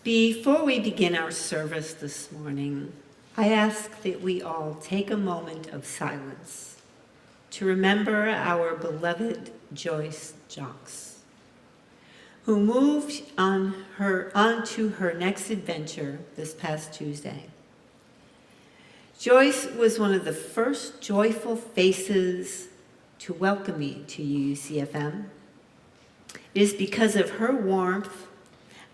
Before we begin our service this morning, I ask that we all take a moment of silence to remember our beloved Joyce Jocks, who moved onto her next adventure this past Tuesday. Joyce was one of the first joyful faces to welcome me to UUCFM. It is because of her warmth,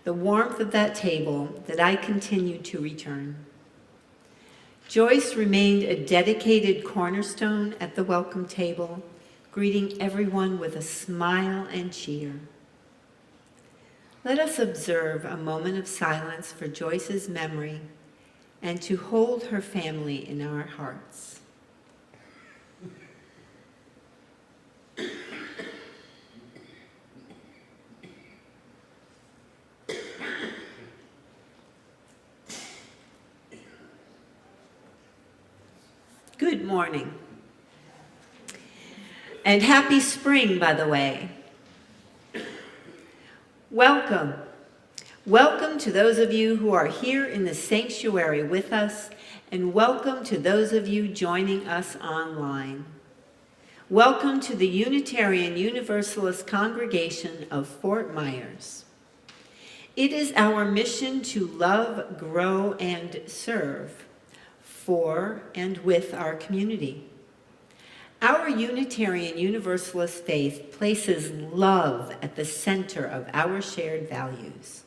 the warmth of that table, that I continue to return. Joyce remained a dedicated cornerstone at the welcome table, greeting everyone with a smile and cheer. Let us observe a moment of silence for Joyce's memory and to hold her family in our hearts. Good morning. And happy spring, by the way. Welcome. Welcome to those of you who are here in the sanctuary with us, and welcome to those of you joining us online. Welcome to the Unitarian Universalist congregation of Fort Myers. It is our mission to love, grow, and serve for and with our community. Our Unitarian Universalist faith places love at the center of our shared values.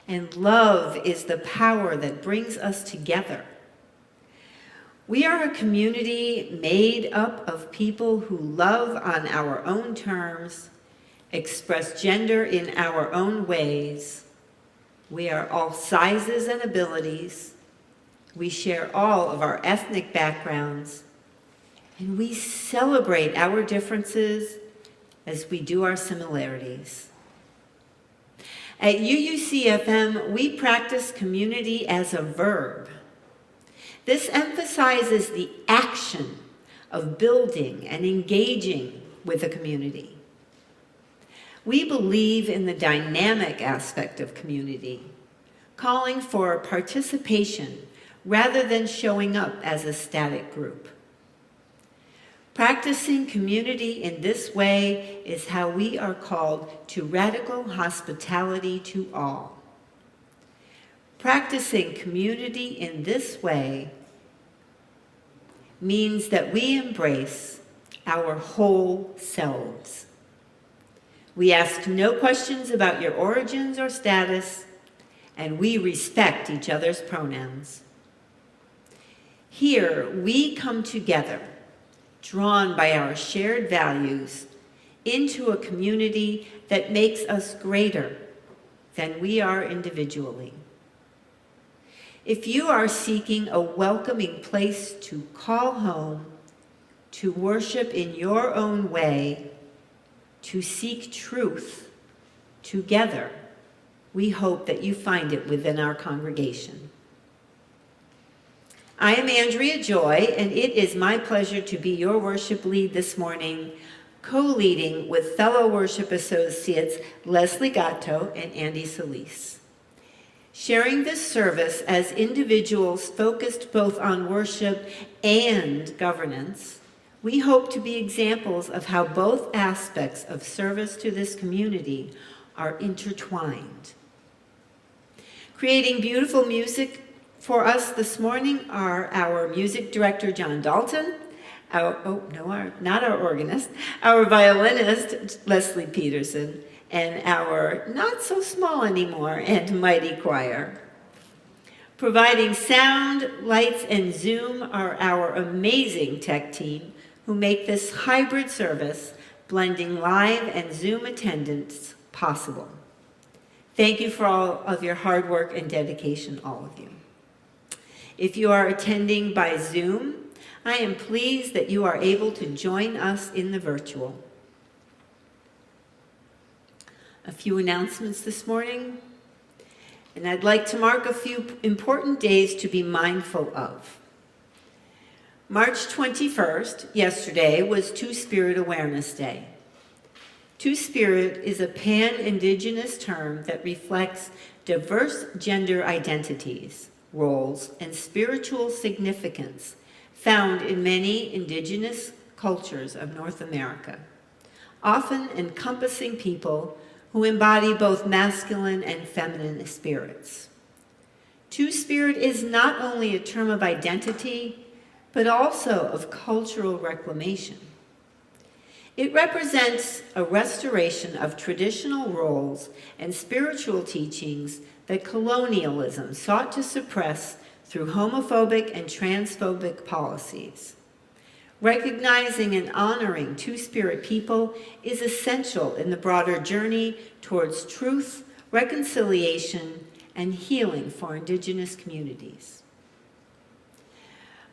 And love is the power that brings us together. We are a community made up of people who love on our own terms, express gender in our own ways. We are all sizes and abilities. We share all of our ethnic backgrounds, and we celebrate our differences as we do our similarities. At UUCFM, we practice community as a verb. This emphasizes the action of building and engaging with a community. We believe in the dynamic aspect of community, calling for participation rather than showing up as a static group. Practicing community in this way is how we are called to radical hospitality to all. Practicing community in this way means that we embrace our whole selves. We ask no questions about your origins or status, and we respect each other's pronouns. Here, we come together, drawn by our shared values, into a community that makes us greater than we are individually. If you are seeking a welcoming place to call home, to worship in your own way, to seek truth together, we hope that you find it within our congregation. I am Andrea Joy, and it is my pleasure to be your worship lead this morning, co-leading with fellow worship associates Leslie Gatto and Andy Solis. Sharing this service as individuals focused both on worship and governance, we hope to be examples of how both aspects of service to this community are intertwined. Creating beautiful music for us this morning are our music director, John Dalton, not our organist, our violinist, Leslie Peterson, and our not so small anymore and mighty choir. Providing sound, lights, and Zoom are our amazing tech team who make this hybrid service, blending live and Zoom attendance, possible. Thank you for all of your hard work and dedication, all of you. If you are attending by Zoom, I am pleased that you are able to join us in the virtual. A few announcements this morning, and I'd like to mark a few important days to be mindful of. March 21st, yesterday, was Two-Spirit Awareness Day. Two-Spirit is a pan-Indigenous term that reflects diverse gender identities, roles, and spiritual significance found in many Indigenous cultures of North America, often encompassing people who embody both masculine and feminine spirits. Two-Spirit is not only a term of identity, but also of cultural reclamation. It represents a restoration of traditional roles and spiritual teachings that colonialism sought to suppress through homophobic and transphobic policies. Recognizing and honoring Two-Spirit people is essential in the broader journey towards truth, reconciliation, and healing for Indigenous communities.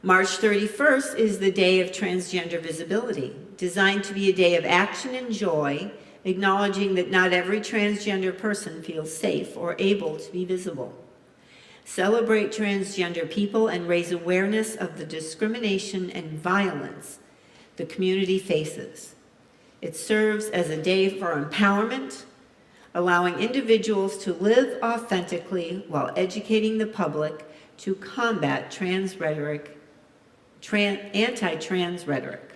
March 31st is the Day of Transgender Visibility, designed to be a day of action and joy, acknowledging that not every transgender person feels safe or able to be visible. Celebrate transgender people and raise awareness of the discrimination and violence the community faces. It serves as a day for empowerment, allowing individuals to live authentically while educating the public to combat trans rhetoric, anti-trans rhetoric.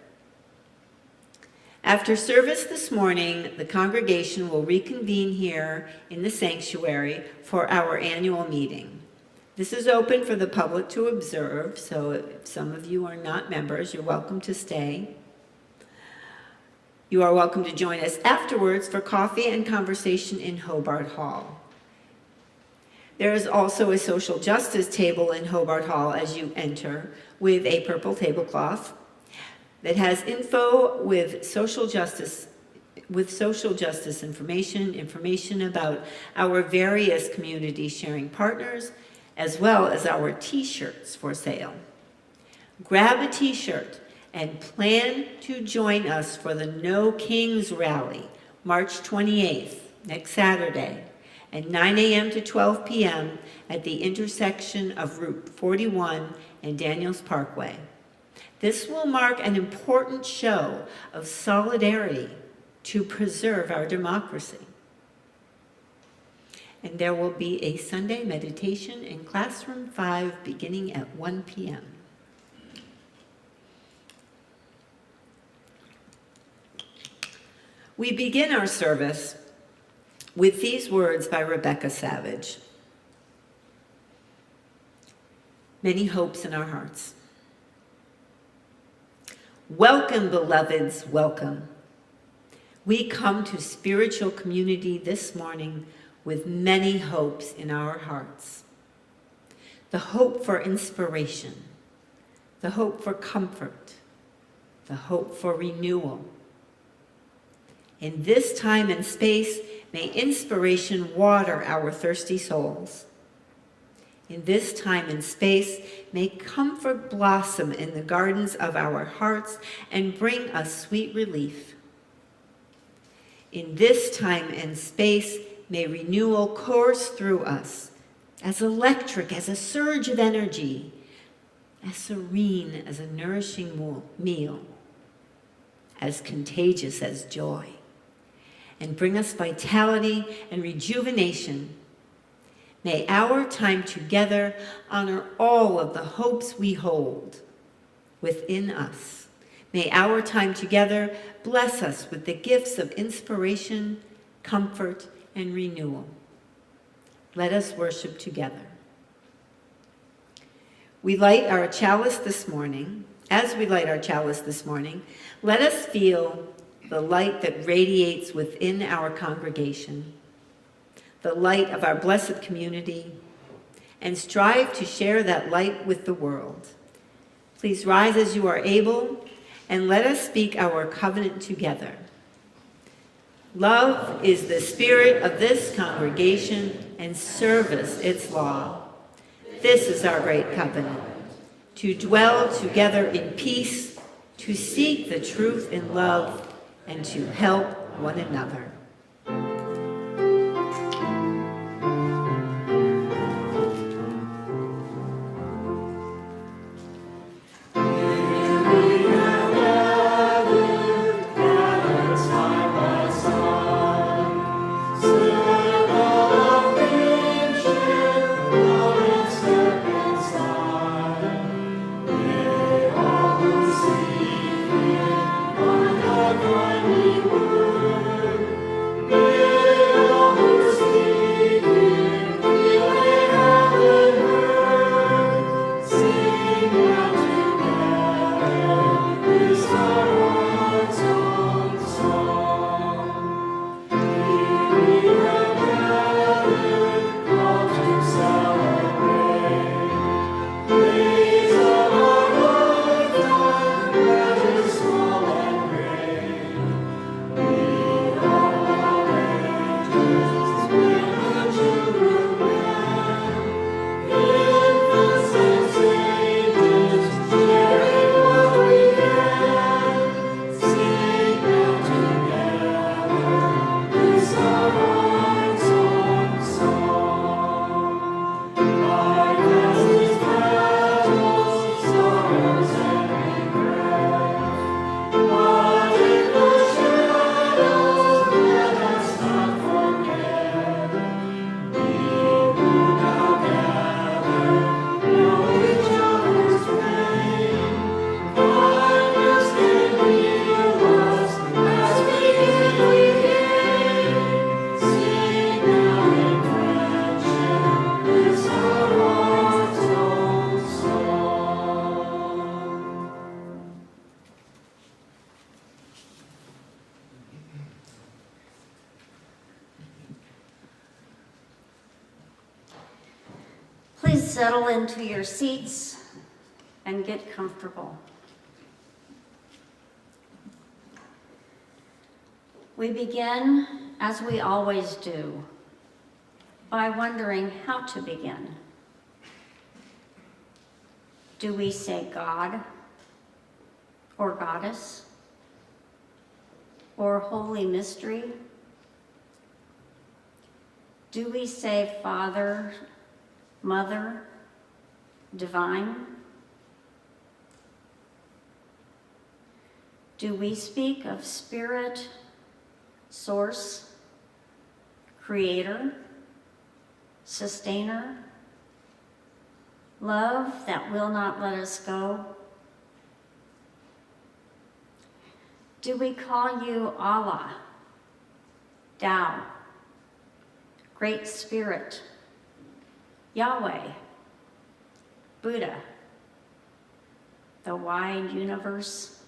After service this morning, the congregation will reconvene here in the sanctuary for our annual meeting. This is open for the public to observe, so if some of you are not members, you're welcome to stay. You are welcome to join us afterwards for coffee and conversation in Hobart Hall. There is also a social justice table in Hobart Hall as you enter with a purple tablecloth that has info with social justice information about our various community sharing partners, as well as our t-shirts for sale. Grab a t-shirt and plan to join us for the No Kings Rally, March 28th, next Saturday, at 9 a.m. to 12 p.m. at the intersection of Route 41 and Daniels Parkway. This will mark an important show of solidarity to preserve our democracy. And there will be a Sunday meditation in Classroom 5 beginning at 1 p.m. We begin our service with these words by Rebecca Savage. Many hopes in our hearts. Welcome, beloveds, welcome. We come to spiritual community this morning with many hopes in our hearts. The hope for inspiration, the hope for comfort, the hope for renewal. In this time and space, may inspiration water our thirsty souls. In this time and space, may comfort blossom in the gardens of our hearts and bring us sweet relief. In this time and space, may renewal course through us, as electric as a surge of energy, as serene as a nourishing meal, as contagious as joy, and bring us vitality and rejuvenation. May our time together honor all of the hopes we hold within us. May our time together bless us with the gifts of inspiration, comfort, and renewal. Let us worship together. We light our chalice this morning. As we light our chalice this morning, let us feel the light that radiates within our congregation, the light of our blessed community, and strive to share that light with the world. Please rise as you are able, and let us speak our covenant together. Love is the spirit of this congregation, and service its law. This is our great covenant, to dwell together in peace, to seek the truth in love, and to help one another. Here we are gathered, side by side. settle into your seats and get comfortable. We begin, as we always do, by wondering how to begin. Do we say God, or Goddess, or Holy Mystery? Do we say Father, Mother, Divine? Do we speak of Spirit, Source, Creator, Sustainer, love that will not let us go? Do we call you Allah, Tao, Great Spirit, Yahweh, Buddha, the wide universe?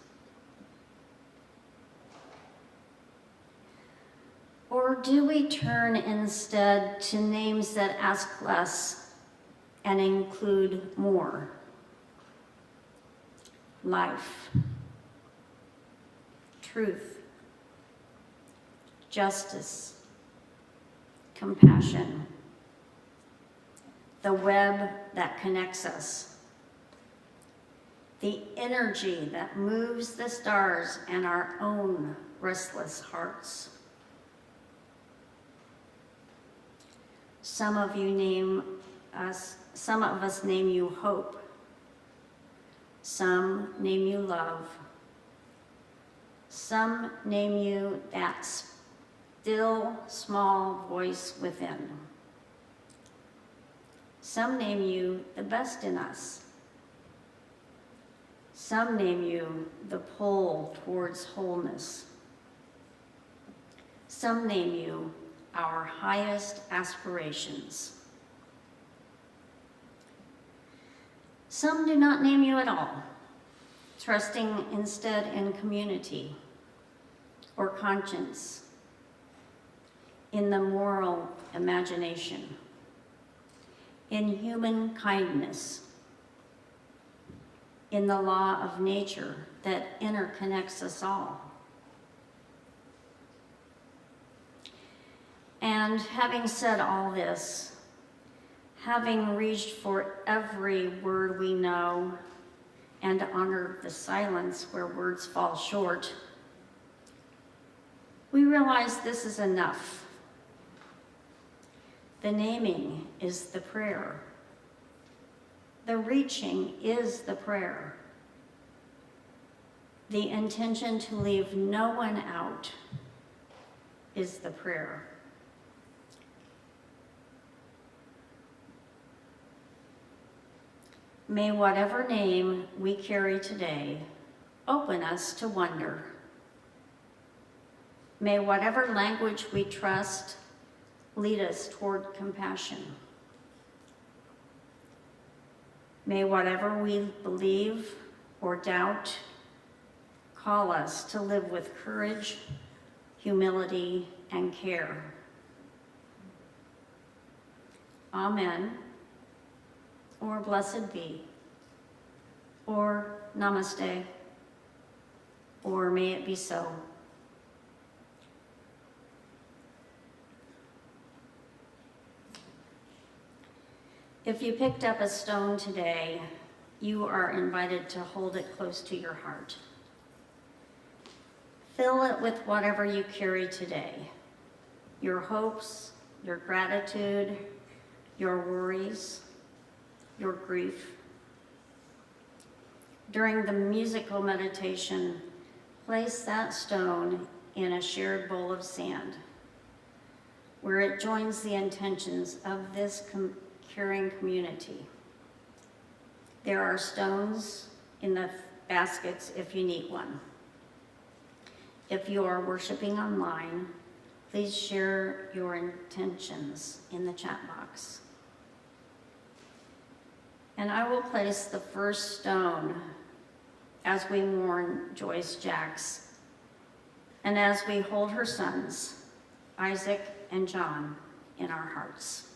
Or do we turn instead to names that ask less and include more? Life, truth, justice, compassion, the web that connects us, the energy that moves the stars and our own restless hearts. Some of us name you hope. Some name you love. Some name you that still small voice within. Some name you the best in us. Some name you the pull towards wholeness. Some name you our highest aspirations. Some do not name you at all, trusting instead in community or conscience, in the moral imagination, in human kindness, in the law of nature that interconnects us all. And having said all this, having reached for every word we know and honored the silence where words fall short, we realize this is enough. The naming is the prayer. The reaching is the prayer. The intention to leave no one out is the prayer. May whatever name we carry today open us to wonder. May whatever language we trust lead us toward compassion. May whatever we believe or doubt call us to live with courage, humility, and care. Amen. Or blessed be, or namaste, or may it be so. If you picked up a stone today, you are invited to hold it close to your heart. Fill it with whatever you carry today, your hopes, your gratitude, your worries, your grief. During the musical meditation, place that stone in a shared bowl of sand, where it joins the intentions of this caring community. There are stones in the baskets if you need one. If you are worshiping online, please share your intentions in the chat box. And I will place the first stone as we mourn Joyce Jacks and as we hold her sons, Isaac and John, in our hearts.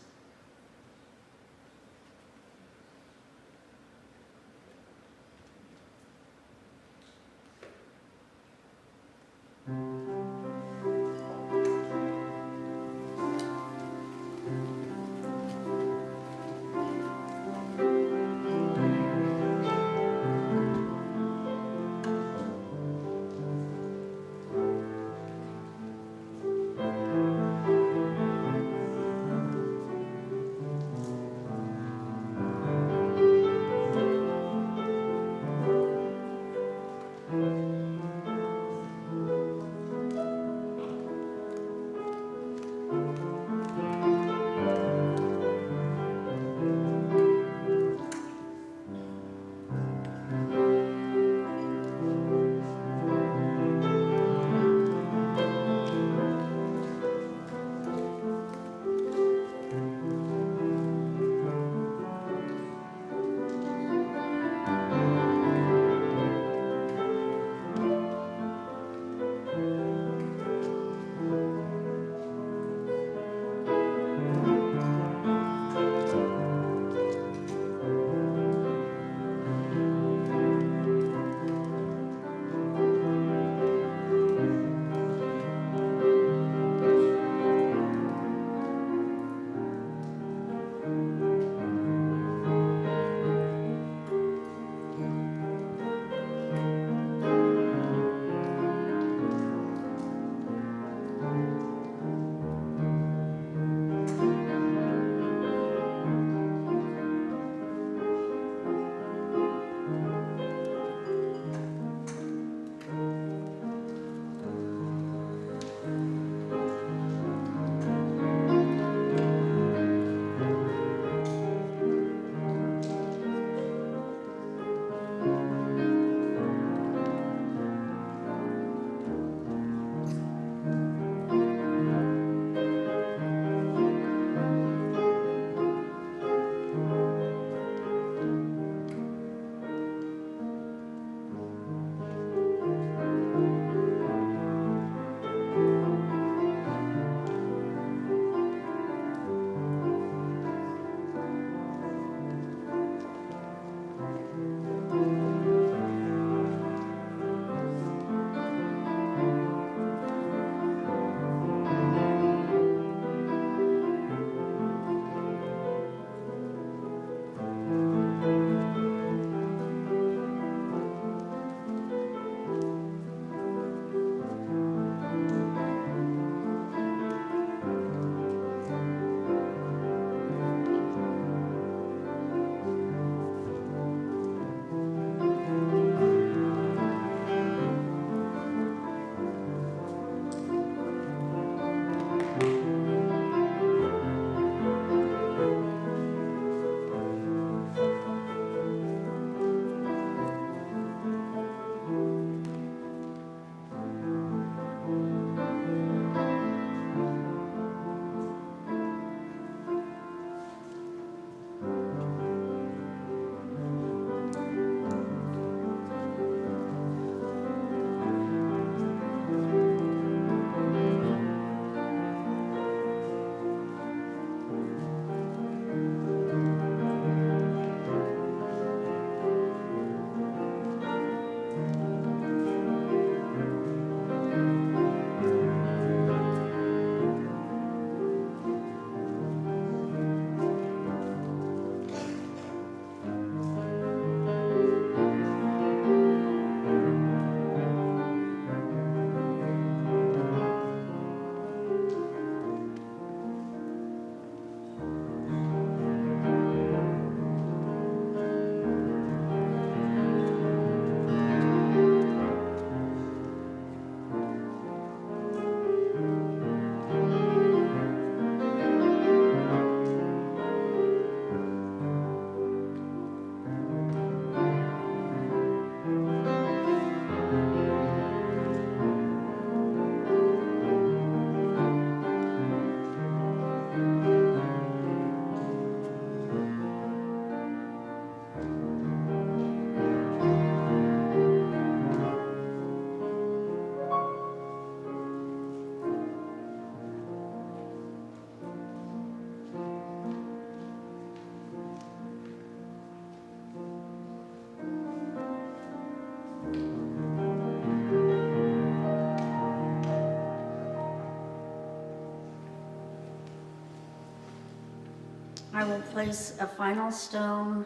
will place a final stone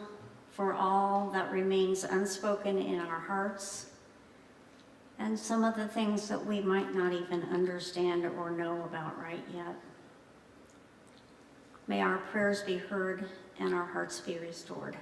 for all that remains unspoken in our hearts and some of the things that we might not even understand or know about right yet. May our prayers be heard and our hearts be restored.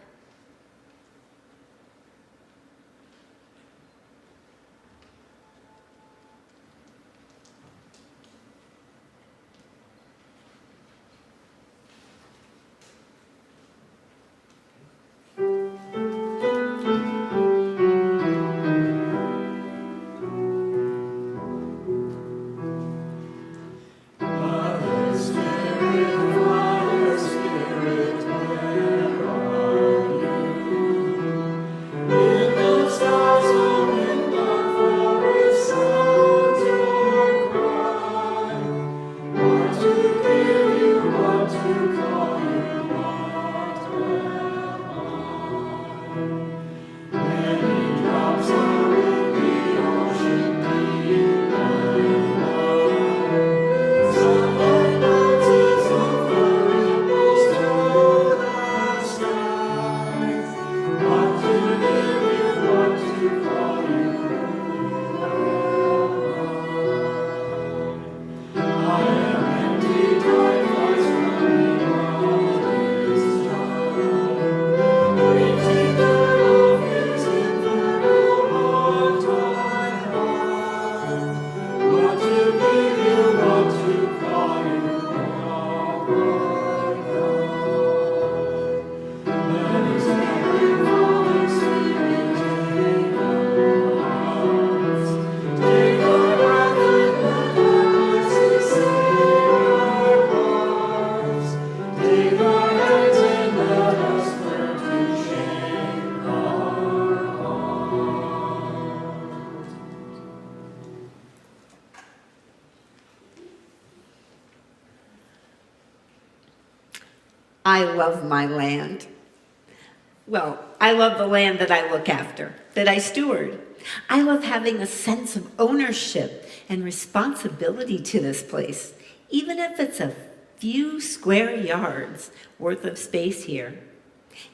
I love my land. Well, I love the land that I look after, that I steward. I love having a sense of ownership and responsibility to this place, even if it's a few square yards worth of space here.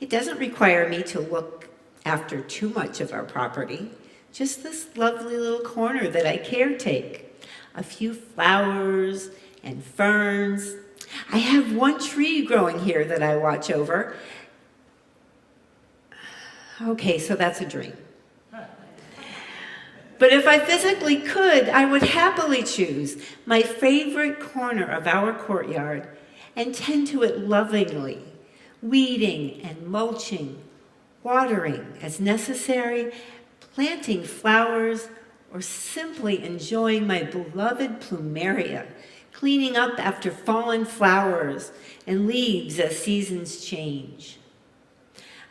It doesn't require me to look after too much of our property, just this lovely little corner that I caretake. A few flowers and ferns. I have one tree growing here that I watch over. Okay, so that's a dream. But if I physically could, I would happily choose my favorite corner of our courtyard and tend to it lovingly, weeding and mulching, watering as necessary, planting flowers, or simply enjoying my beloved plumeria, cleaning up after fallen flowers and leaves as seasons change.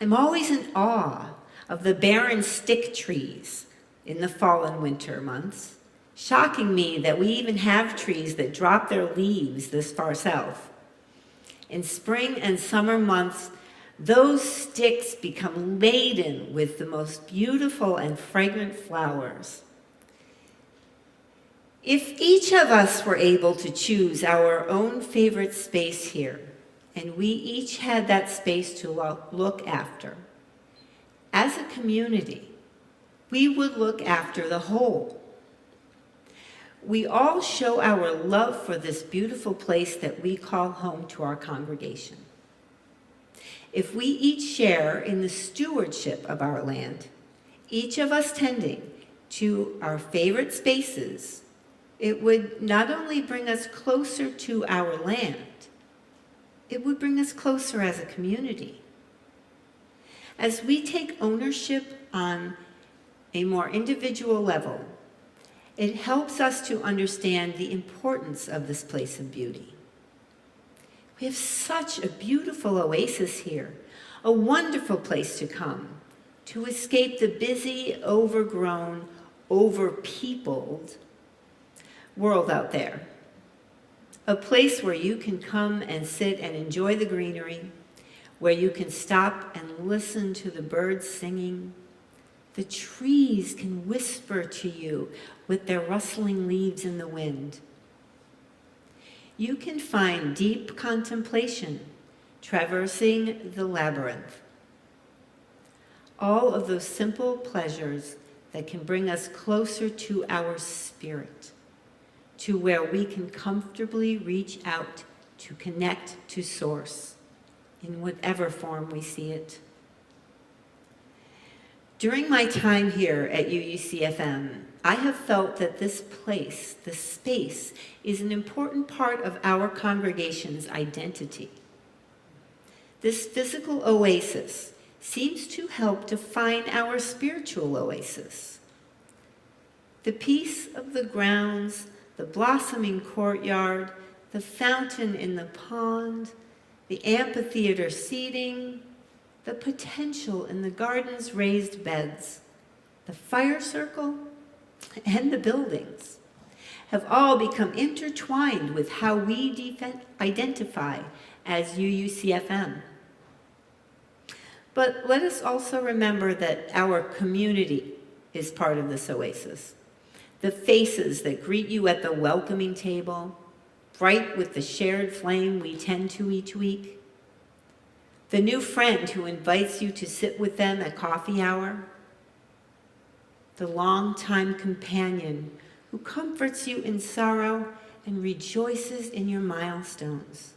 I'm always in awe of the barren stick trees in the fall and winter months, shocking me that we even have trees that drop their leaves this far south. In spring and summer months, those sticks become laden with the most beautiful and fragrant flowers. If each of us were able to choose our own favorite space here, and we each had that space to look after, as a community, we would look after the whole. We all show our love for this beautiful place that we call home to our congregation. If we each share in the stewardship of our land, each of us tending to our favorite spaces, it would not only bring us closer to our land, it would bring us closer as a community. As we take ownership on a more individual level, it helps us to understand the importance of this place of beauty. We have such a beautiful oasis here, a wonderful place to come, to escape the busy, overgrown, overpeopled world out there. A place where you can come and sit and enjoy the greenery, where you can stop and listen to the birds singing. The trees can whisper to you with their rustling leaves in the wind. You can find deep contemplation traversing the labyrinth. All of those simple pleasures that can bring us closer to our spirit, to where we can comfortably reach out to connect to Source in whatever form we see it. During my time here at UUCFM, I have felt that this place, this space, is an important part of our congregation's identity. This physical oasis seems to help define our spiritual oasis. The peace of the grounds, the blossoming courtyard, the fountain in the pond, the amphitheater seating, the potential in the garden's raised beds, the fire circle, and the buildings have all become intertwined with how we identify as UUCFM. But let us also remember that our community is part of this oasis. The faces that greet you at the welcoming table, bright with the shared flame we tend to each week. The new friend who invites you to sit with them at coffee hour. The longtime companion who comforts you in sorrow and rejoices in your milestones.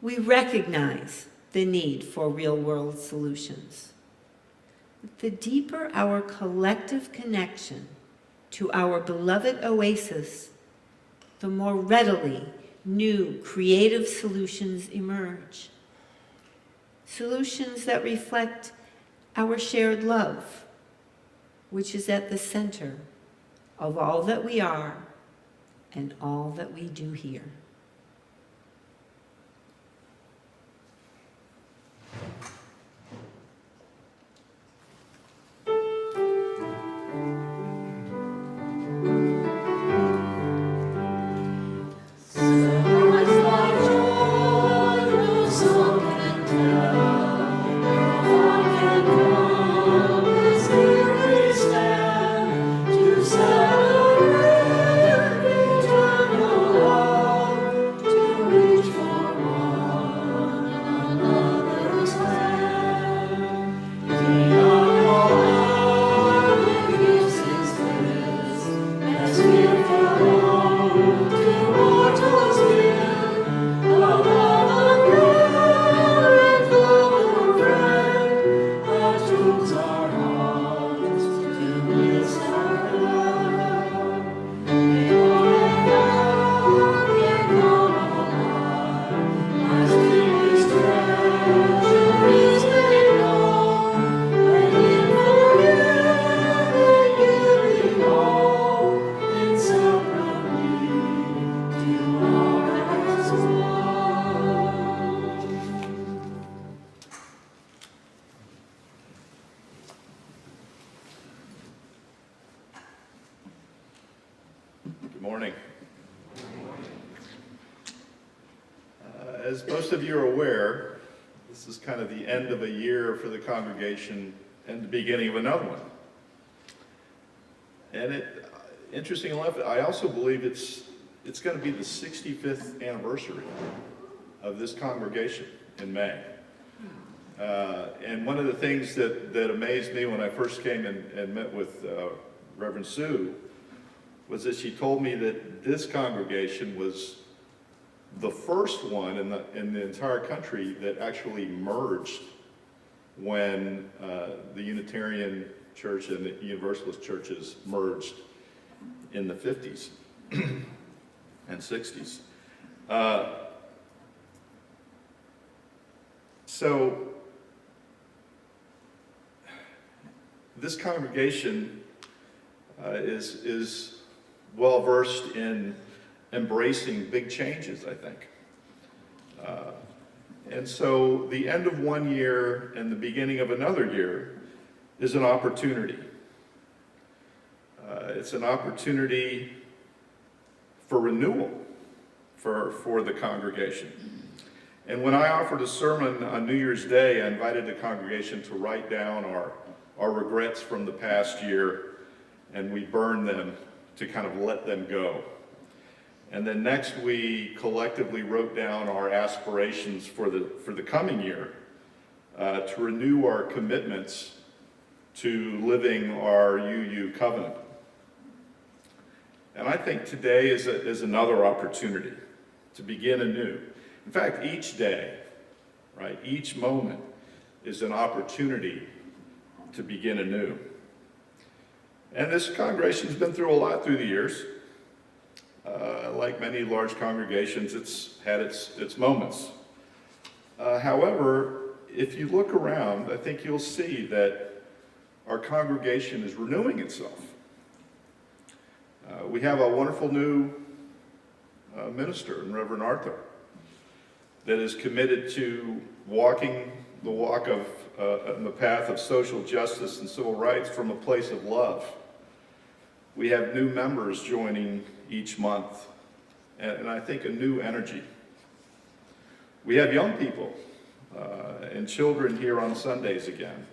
We recognize the need for real-world solutions. The deeper our collective connection to our beloved oasis, the more readily new creative solutions emerge. Solutions that reflect our shared love, which is at the center of all that we are and all that we do here. As most of you are aware, this is kind of the end of a year for the congregation and the beginning of another one. And interestingly enough, I also believe it's going to be the 65th anniversary of this congregation in May. And one of the things that amazed me when I first came and met with Reverend Sue was that she told me that this congregation was the first one in the entire country that actually merged when the Unitarian Church and the Universalist churches merged in the 50s and 60s. So this congregation is well versed in embracing big changes, I think. And so the end of one year and the beginning of another year is an opportunity. It's an opportunity for renewal for the congregation. And when I offered a sermon on New Year's Day, I invited the congregation to write down our regrets from the past year, and we burned them to kind of let them go. And then next we collectively wrote down our aspirations for the coming year to renew our commitments to living our UU covenant. And I think today is another opportunity to begin anew. In fact, each day, right, each moment is an opportunity to begin anew. And this congregation's been through a lot through the years. Like many large congregations, it's had its moments. However, if you look around, I think you'll see that our congregation is renewing itself. We have a wonderful new minister in Reverend Arthur that is committed to walking the walk of in the path of social justice and civil rights from a place of love. We have new members joining each month, and I think a new energy. We have young people and children here on Sundays again.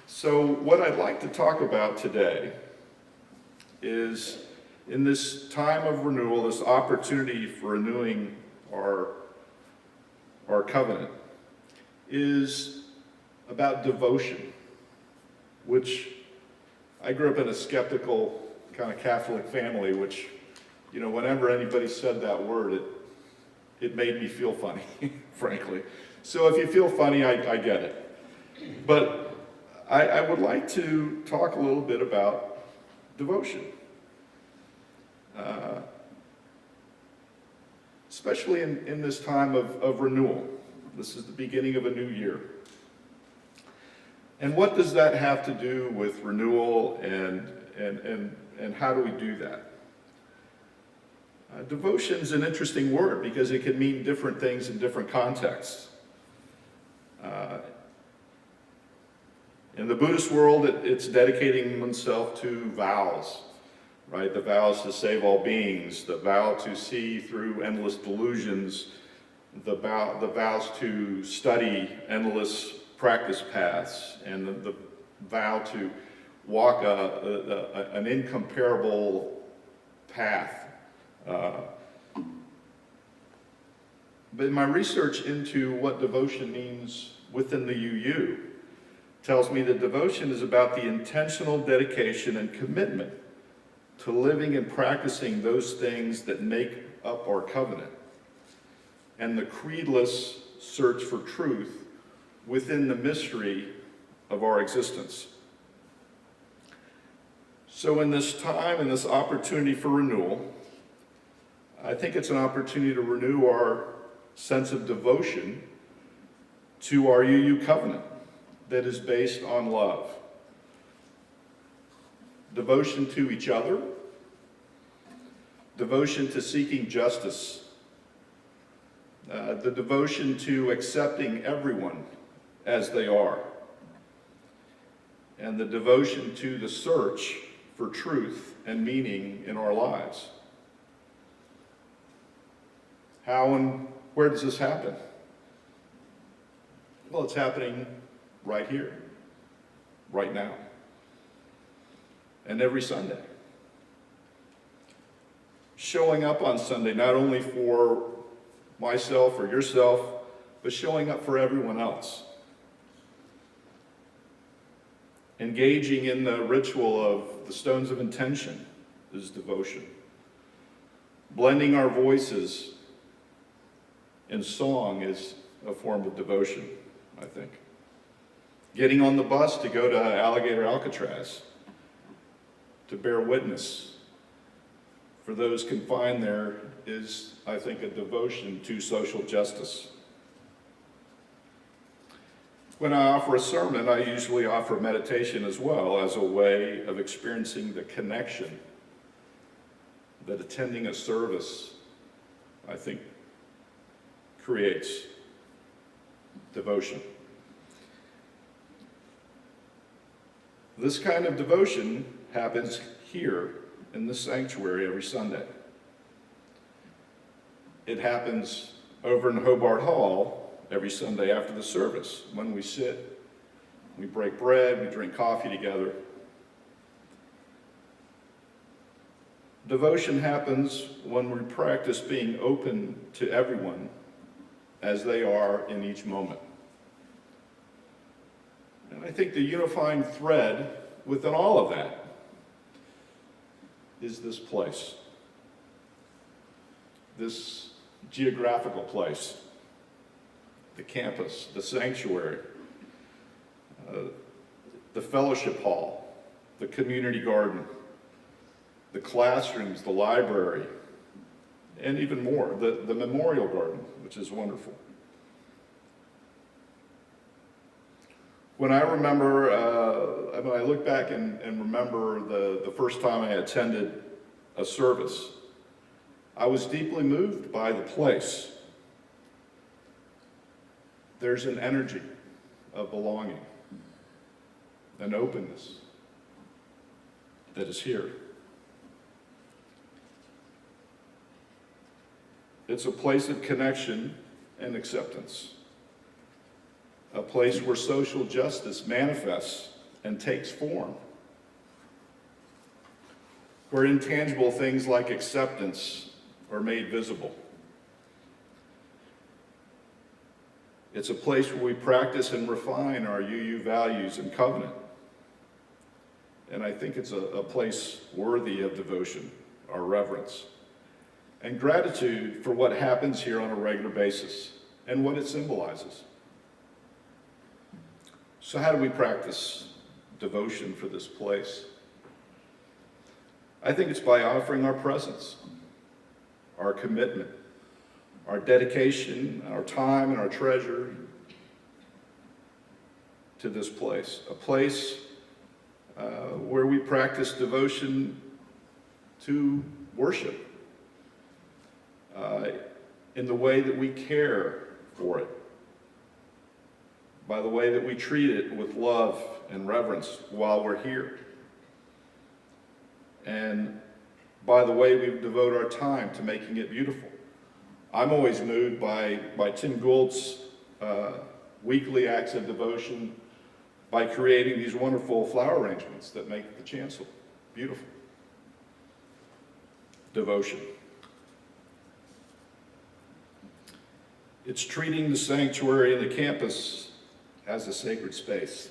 So what I'd like to talk about today is, in this time of renewal, this opportunity for renewing our covenant, is about devotion, which I grew up in a skeptical kind of Catholic family, which, you know, whenever anybody said that word, it made me feel funny, frankly. So if you feel funny, I get it. But I would like to talk a little bit about devotion. Especially in this time of renewal. This is the beginning of a new year. And what does that have to do with renewal, and how do we do that? Devotion is an interesting word because it can mean different things in different contexts. In the Buddhist world, it's dedicating oneself to vows, right? The vows to save all beings, the vow to see through endless delusions, the vows to study endless practice paths, and the vow to walk an incomparable path. But in my research into what devotion means within the UU, tells me that devotion is about the intentional dedication and commitment to living and practicing those things that make up our covenant, and the creedless search for truth within the mystery of our existence. So in this time and this opportunity for renewal, I think it's an opportunity to renew our sense of devotion to our UU covenant that is based on love. Devotion to each other, devotion to seeking justice, the devotion to accepting everyone as they are, and the devotion to the search for truth and meaning in our lives. How and where does this happen? Well, it's happening right here, right now, and every Sunday. Showing up on Sunday, not only for myself or yourself, but showing up for everyone else. Engaging in the ritual of the stones of intention is devotion. Blending our voices in song is a form of devotion, I think. Getting on the bus to go to Alligator Alcatraz to bear witness for those confined there is, I think, a devotion to social justice. When I offer a sermon, I usually offer meditation as well as a way of experiencing the connection that attending a service, I think, creates devotion. This kind of devotion happens here in this sanctuary every Sunday. It happens over in Hobart Hall every Sunday after the service when we sit, we break bread, we drink coffee together. Devotion happens when we practice being open to everyone as they are in each moment. And I think the unifying thread within all of that is this place, this geographical place, the campus, the sanctuary, the fellowship hall, the community garden, the classrooms, the library, and even more, the memorial garden, which is wonderful. When I look back and remember the first time I attended a service, I was deeply moved by the place. There's an energy of belonging, an openness that is here. It's a place of connection and acceptance, a place where social justice manifests and takes form, where intangible things like acceptance are made visible. It's a place where we practice and refine our UU values and covenant. And I think it's a place worthy of devotion, our reverence, and gratitude for what happens here on a regular basis and what it symbolizes. So how do we practice devotion for this place? I think it's by offering our presence, our commitment, our dedication, our time, and our treasure to this place, a place where we practice devotion to worship in the way that we care for it, by the way that we treat it with love and reverence while we're here, and by the way we devote our time to making it beautiful. I'm always moved by Tim Gould's weekly acts of devotion by creating these wonderful flower arrangements that make the chancel beautiful. Devotion. It's treating the sanctuary and the campus as a sacred space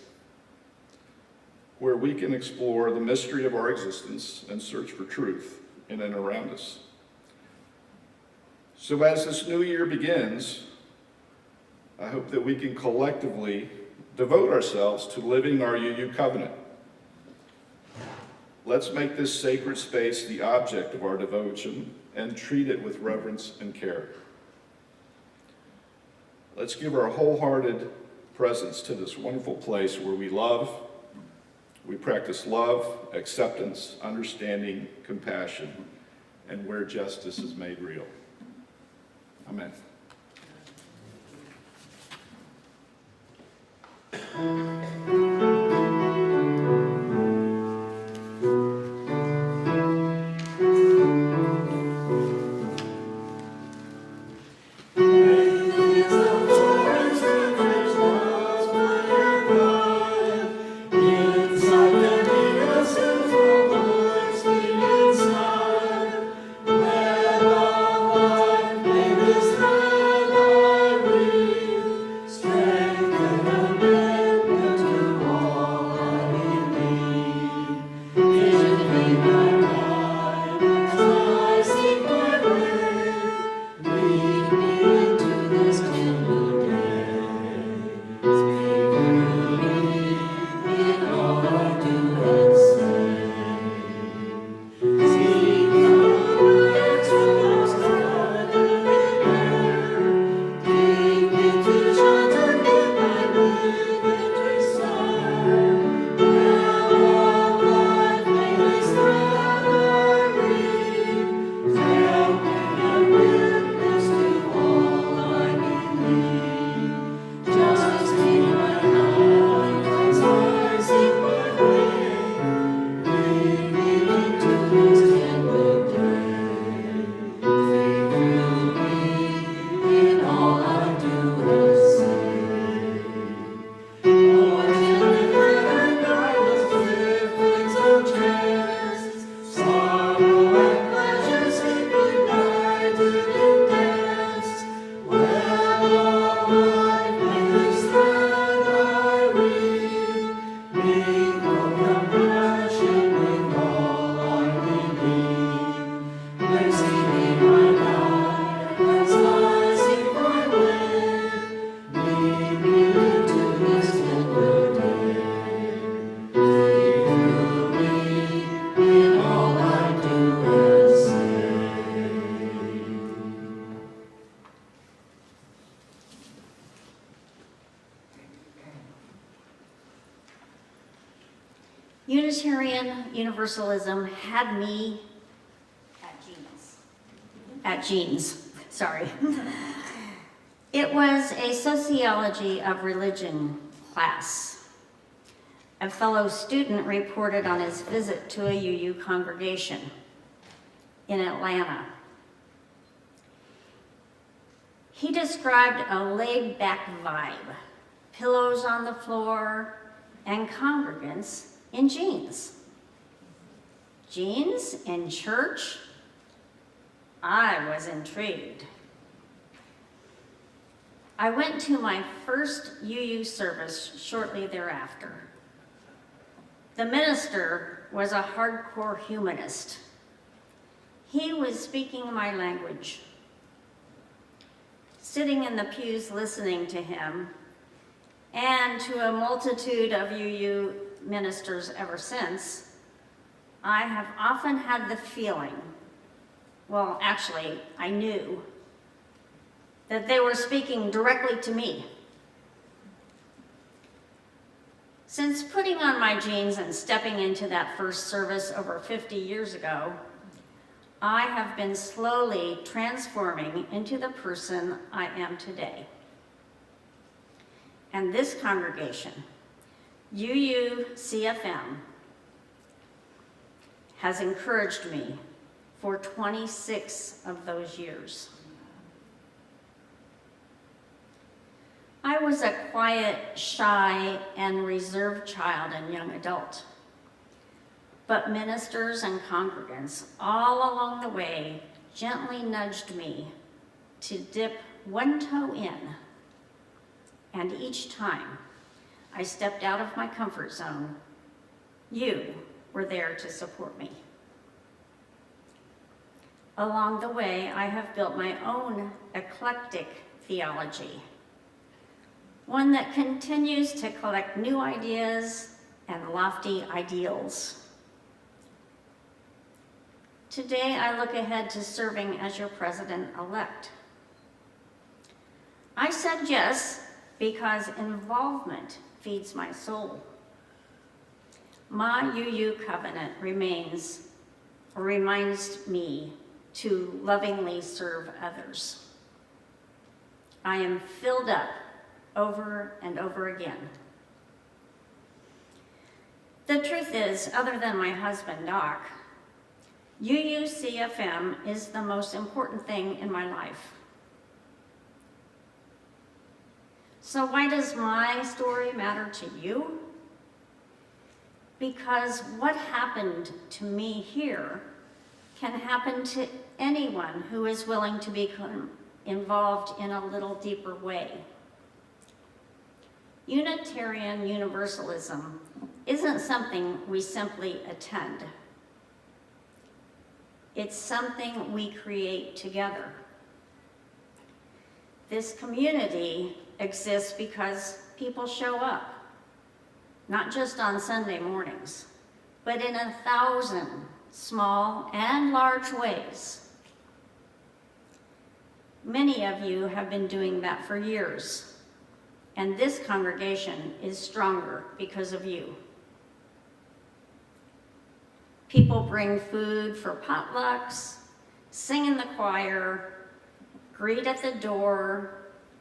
where we can explore the mystery of our existence and search for truth in and around us. So as this new year begins, I hope that we can collectively devote ourselves to living our UU covenant. Let's make this sacred space the object of our devotion and treat it with reverence and care. Let's give our wholehearted presence to this wonderful place where we love, we practice love, acceptance, understanding, compassion, and where justice is made real. Amen. Unitarian Universalism had me at Jeans, sorry. It was a sociology of religion class. A fellow student reported on his visit to a UU congregation in Atlanta. He described a laid-back vibe, pillows on the floor, and congregants in jeans. Jeans in church? I was intrigued. I went to my first UU service shortly thereafter. The minister was a hardcore humanist. He was speaking my language. Sitting in the pews listening to him, and to a multitude of UU ministers ever since, I have often had the feeling, well, actually, I knew, that they were speaking directly to me. Since putting on my jeans and stepping into that first service over 50 years ago, I have been slowly transforming into the person I am today. And this congregation, UUCFM, has encouraged me for 26 of those years. I was a quiet, shy, and reserved child and young adult. But ministers and congregants all along the way gently nudged me to dip one toe in. And each time I stepped out of my comfort zone, you were there to support me. Along the way, I have built my own eclectic theology, one that continues to collect new ideas and lofty ideals. Today, I look ahead to serving as your president-elect. I said yes because involvement feeds my soul. My UU covenant reminds me to lovingly serve others. I am filled up over and over again. The truth is, other than my husband, Doc, UUCFM is the most important thing in my life. So why does my story matter to you? Because what happened to me here can happen to anyone who is willing to become involved in a little deeper way. Unitarian Universalism isn't something we simply attend. It's something we create together. This community exists because people show up, not just on Sunday mornings, but in 1,000 small and large ways. Many of you have been doing that for years, and this congregation is stronger because of you. People bring food for potlucks, sing in the choir, greet at the door,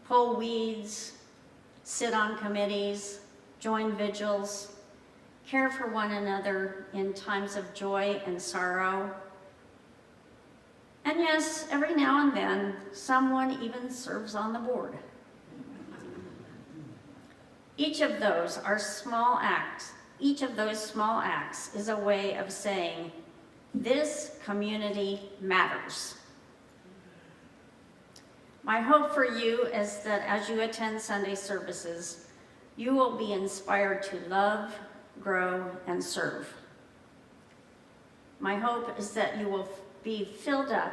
pull weeds, sit on committees, join vigils, care for one another in times of joy and sorrow. And yes, every now and then, someone even serves on the board. Each of those small acts is a way of saying, this community matters. My hope for you is that as you attend Sunday services, you will be inspired to love, grow, and serve. My hope is that you will be filled up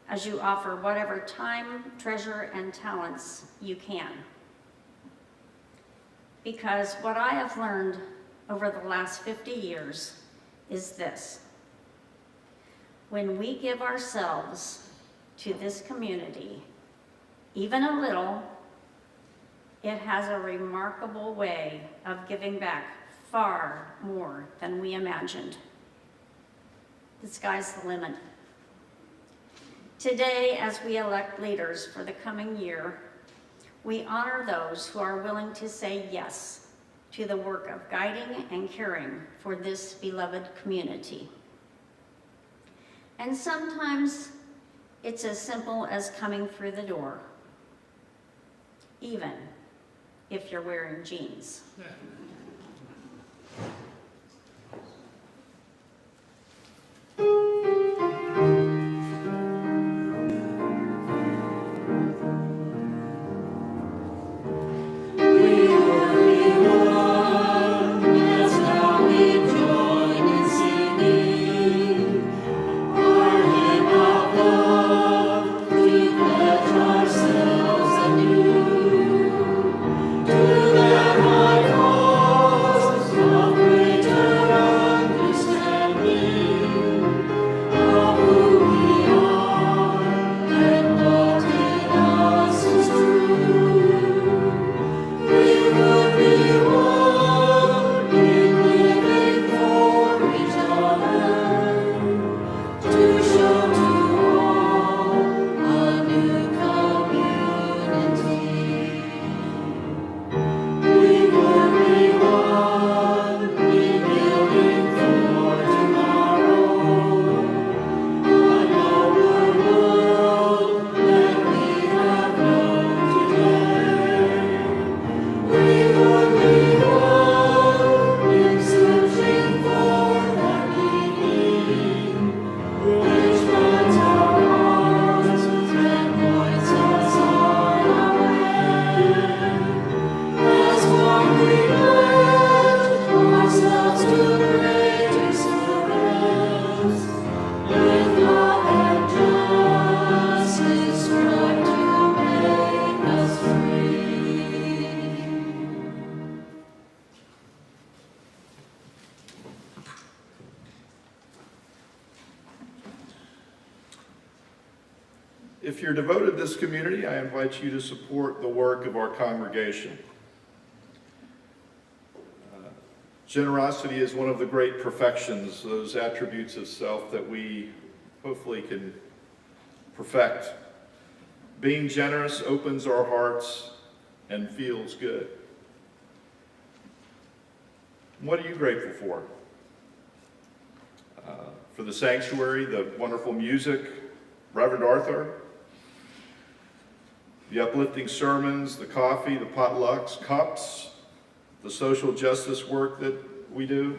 as you offer whatever time, treasure, and talents you can. Because what I have learned over the last 50 years is this: when we give ourselves to this community, even a little, it has a remarkable way of giving back far more than we imagined. The sky's the limit. Today, as we elect leaders for the coming year, we honor those who are willing to say yes to the work of guiding and caring for this beloved community. And sometimes it's as simple as coming through the door, even if you're wearing jeans. If you're devoted to this community, I invite you to support the work of our congregation. Generosity is one of the great perfections, those attributes of self that we hopefully can perfect. Being generous opens our hearts and feels good. What are you grateful for? For the sanctuary, the wonderful music, Reverend Arthur, the uplifting sermons, the coffee, the potlucks, cups, the social justice work that we do,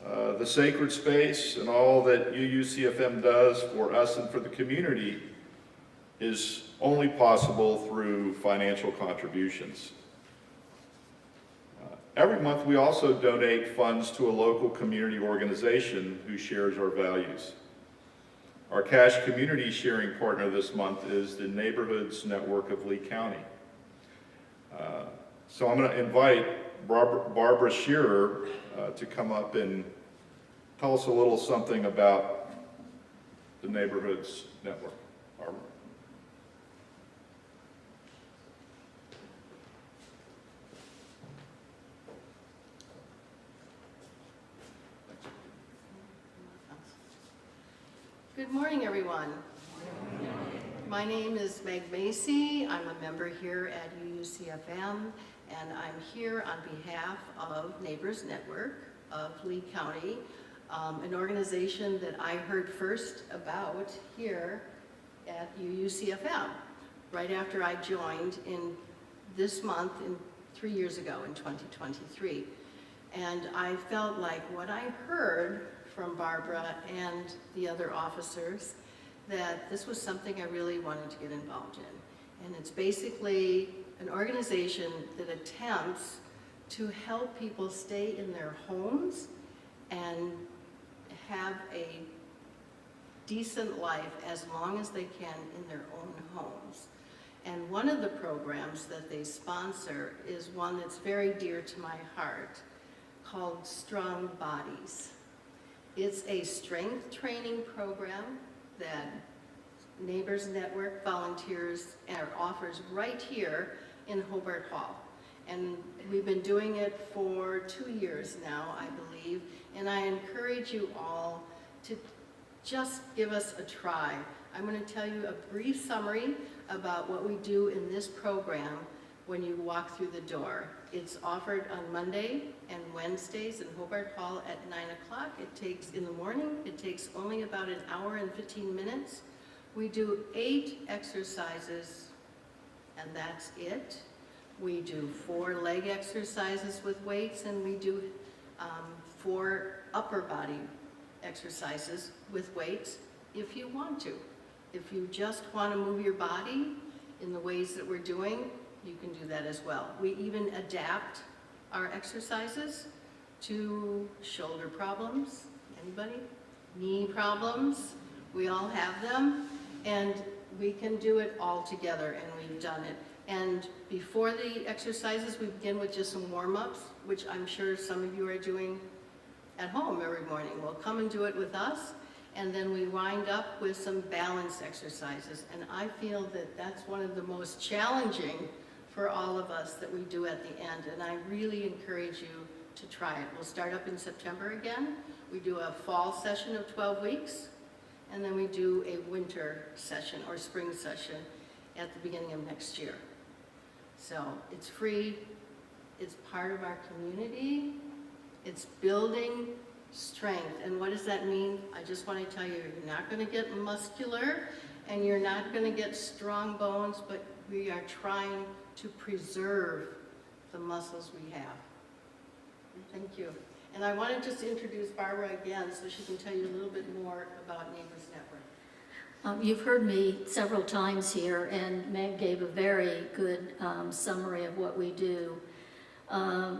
the sacred space, and all that UUCFM does for us and for the community is only possible through financial contributions. Every month we also donate funds to a local community organization who shares our values. Our cash community sharing partner this month is the Neighborhoods Network of Lee County. So I'm going to invite Barbara Shearer to come up and tell us a little something about the Neighborhoods Network. Barbara. Good morning, everyone. My name is Meg Macy. I'm a member here at UUCFM, and I'm here on behalf of Neighbors Network of Lee County, an organization that I heard first about here at UUCFM, right after I joined in this month, 3 years ago in 2023. And I felt like what I heard from Barbara and the other officers that this was something I really wanted to get involved in. And it's basically an organization that attempts to help people stay in their homes and have a decent life as long as they can in their own homes. And one of the programs that they sponsor is one that's very dear to my heart, called Strong Bodies. It's a strength training program that Neighbors Network volunteers offers right here in Hobart Hall. And we've been doing it for 2 years now, I believe, and I encourage you all to just give us a try. I'm going to tell you a brief summary about what we do in this program when you walk through the door. It's offered on Monday and Wednesdays in Hobart Hall at 9 o'clock. It takes, in the morning, it takes only about an hour and 15 minutes. We do 8 exercises, and that's it. We do 4 leg exercises with weights, and we do 4 upper body exercises with weights if you want to. If you just want to move your body in the ways that we're doing, you can do that as well. We even adapt our exercises to shoulder problems. Anybody? Knee problems. We all have them, and we can do it all together, and we've done it. And before the exercises, we begin with just some warm-ups, which I'm sure some of you are doing at home every morning. Well, come and do it with us, and then we wind up with some balance exercises. And I feel that that's one of the most challenging for all of us that we do at the end, and I really encourage you to try it. We'll start up in September again. We do a fall session of 12 weeks, and then we do a winter session or spring session at the beginning of next year. So it's free, it's part of our community, it's building strength. And what does that mean? I just want to tell you, you're not going to get muscular and you're not going to get strong bones, but we are trying to preserve the muscles we have. Thank you. And I want to just introduce Barbara again so she can tell you a little bit more about Neighbors Network. You've heard me several times here, and Meg gave a very good summary of what we do.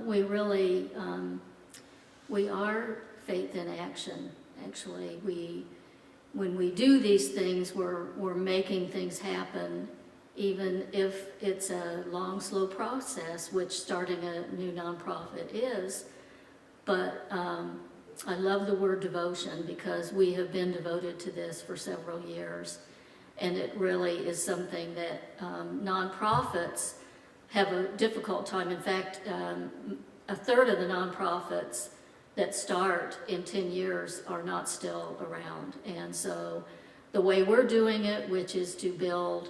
We really, we are faith in action. Actually, when we do these things, we're making things happen, even if it's a long, slow process, which starting a new nonprofit is. But I love the word devotion because we have been devoted to this for several years, and it really is something that nonprofits have a difficult time. In fact, a third of the nonprofits that start in 10 years are not still around. And so the way we're doing it, which is to build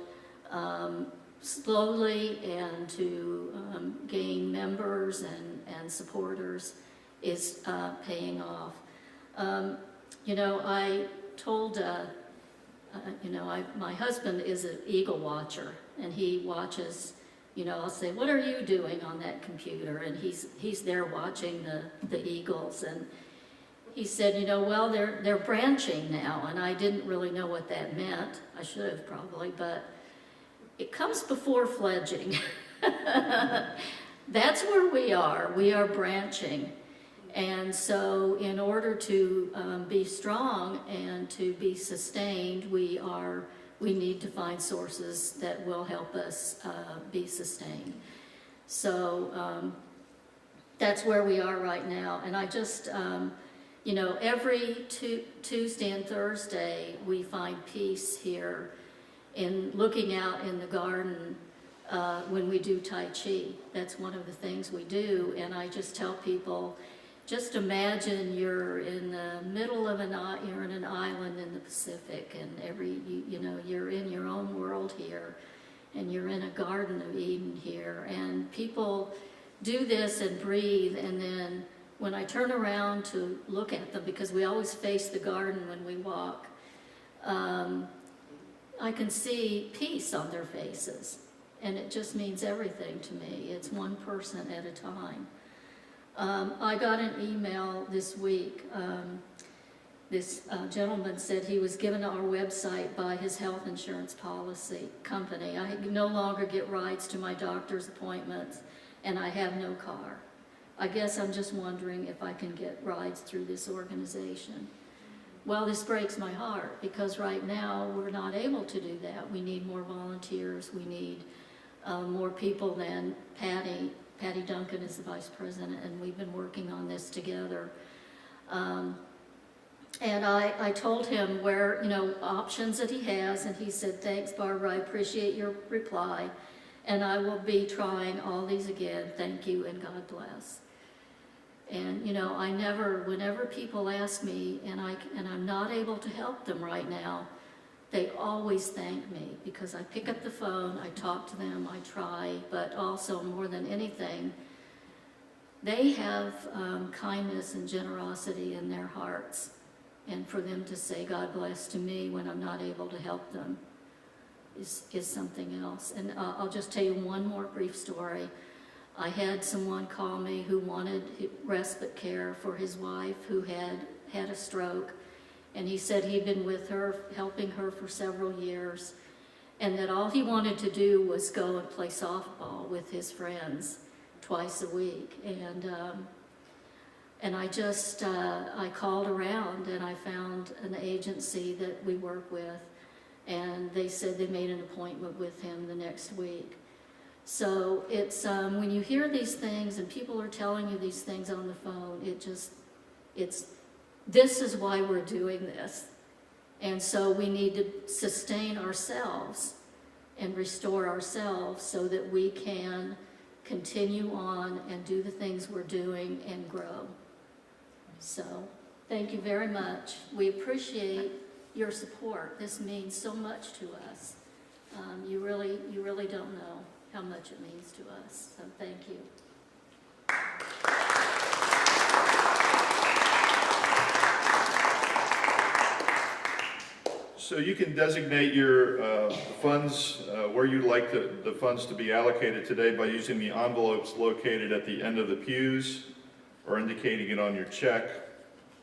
slowly and to gain members and supporters, is paying off. You know, I told, my husband is an eagle watcher, and he watches, I'll say, what are you doing on that computer? And he's there watching the eagles, and he said, well, they're branching now, and I didn't really know what that meant. I should have probably, but it comes before fledging. That's where we are branching. And so in order to be strong and to be sustained, we need to find sources that will help us be sustained. So that's where we are right now. And I just, every Tuesday and Thursday, we find peace here in looking out in the garden when we do Tai Chi. That's one of the things we do. And I just tell people, just imagine you're in the middle of you're in an island in the Pacific, and you're in your own world here, and you're in a Garden of Eden here, and people do this and breathe, and then when I turn around to look at them, because we always face the garden when we walk, I can see peace on their faces, and it just means everything to me. It's one person at a time. I got an email this week this gentleman said he was given our website by his health insurance policy company. I no longer get rides to my doctor's appointments, and I have no car. I guess I'm just wondering if I can get rides through this organization. Well, this breaks my heart, because right now we're not able to do that. We need more volunteers. We need more people than Patty. Patty Duncan is the vice president, and we've been working on this together. And I told him where, options that he has, and he said, "Thanks, Barbara, I appreciate your reply, and I will be trying all these again. Thank you, and God bless." And, whenever people ask me, and I'm not able to help them right now, they always thank me, because I pick up the phone, I talk to them, I try, but also more than anything, they have kindness and generosity in their hearts. And for them to say God bless to me when I'm not able to help them is something else. And I'll just tell you one more brief story. I had someone call me who wanted respite care for his wife who had a stroke. And he said he'd been with her, helping her for several years, and that all he wanted to do was go and play softball with his friends twice a week. And I called around, and I found an agency that we work with, and they said they made an appointment with him the next week. So it's, when you hear these things and people are telling you these things on the phone, this is why we're doing this. And so we need to sustain ourselves and restore ourselves so that we can continue on and do the things we're doing and grow. So thank you very much. We appreciate your support. This means so much to us. You really don't know how much it means to us. So thank you. So you can designate your funds, where you'd like the funds to be allocated today by using the envelopes located at the end of the pews or indicating it on your check.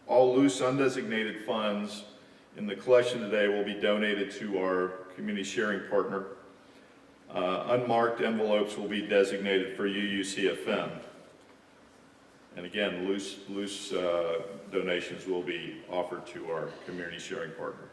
All loose, undesignated funds in the collection today will be donated to our community sharing partner. Unmarked envelopes will be designated for UUCFM. And again, loose donations will be offered to our community sharing partner.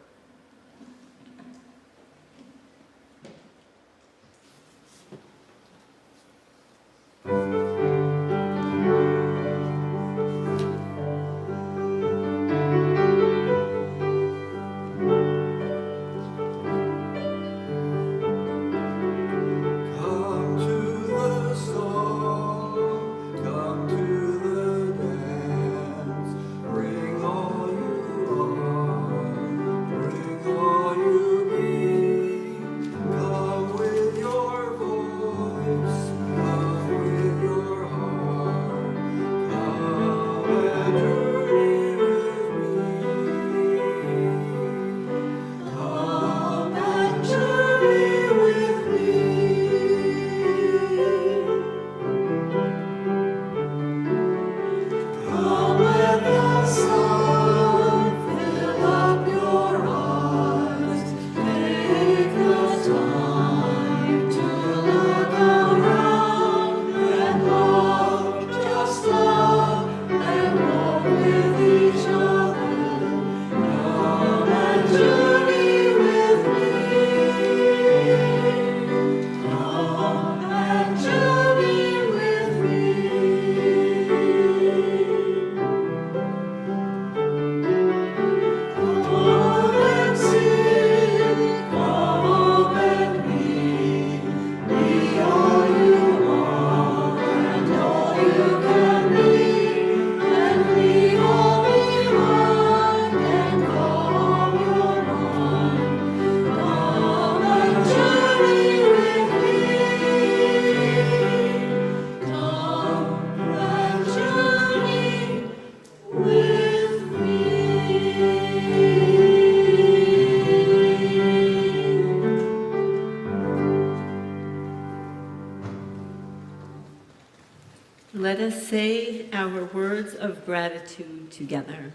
Let us say our words of gratitude together.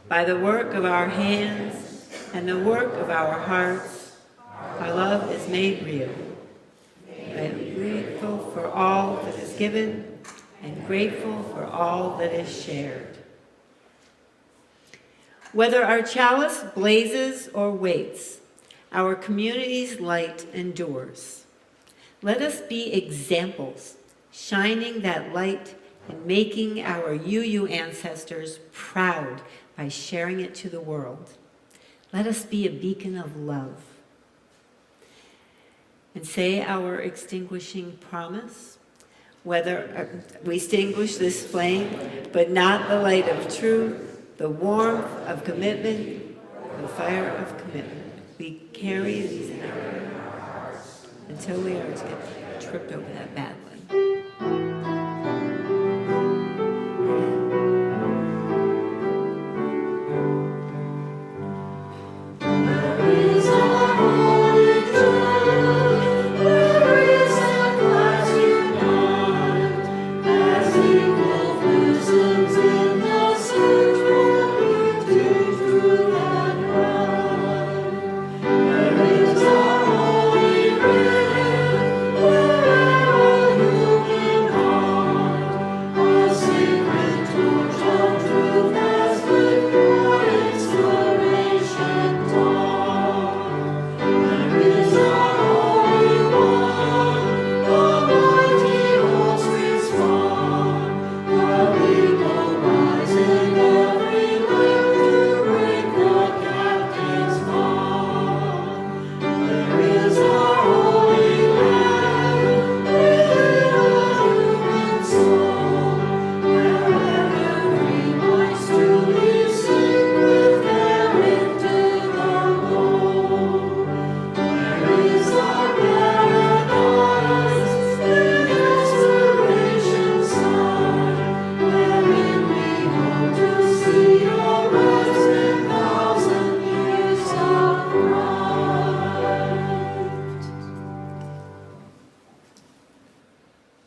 By the work of our hands and the work of our hearts, our love is made real. I am grateful for all that is given and grateful for all that is shared. Whether our chalice blazes or waits, our community's light endures. Let us be examples, shining that light and making our UU ancestors proud by sharing it to the world. Let us be a beacon of love. And say our extinguishing promise, whether we extinguish this flame, but not the light of truth, the warmth of commitment, the fire of commitment. We carry these in our hearts until we are to get tripped over that bad one.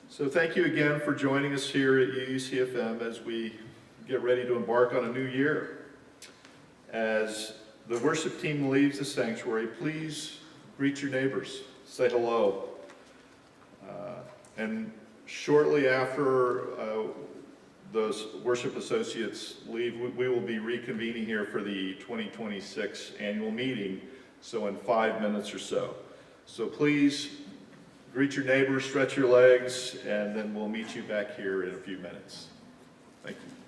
So thank you again for joining us here at UUCFM as we get ready to embark on a new year. As the worship team leaves the sanctuary, please greet your neighbors, say hello. And shortly after those worship associates leave, we will be reconvening here for the 2026 annual meeting, so in 5 minutes or so. So please greet your neighbors, stretch your legs, and then we'll meet you back here in a few minutes. Thank you.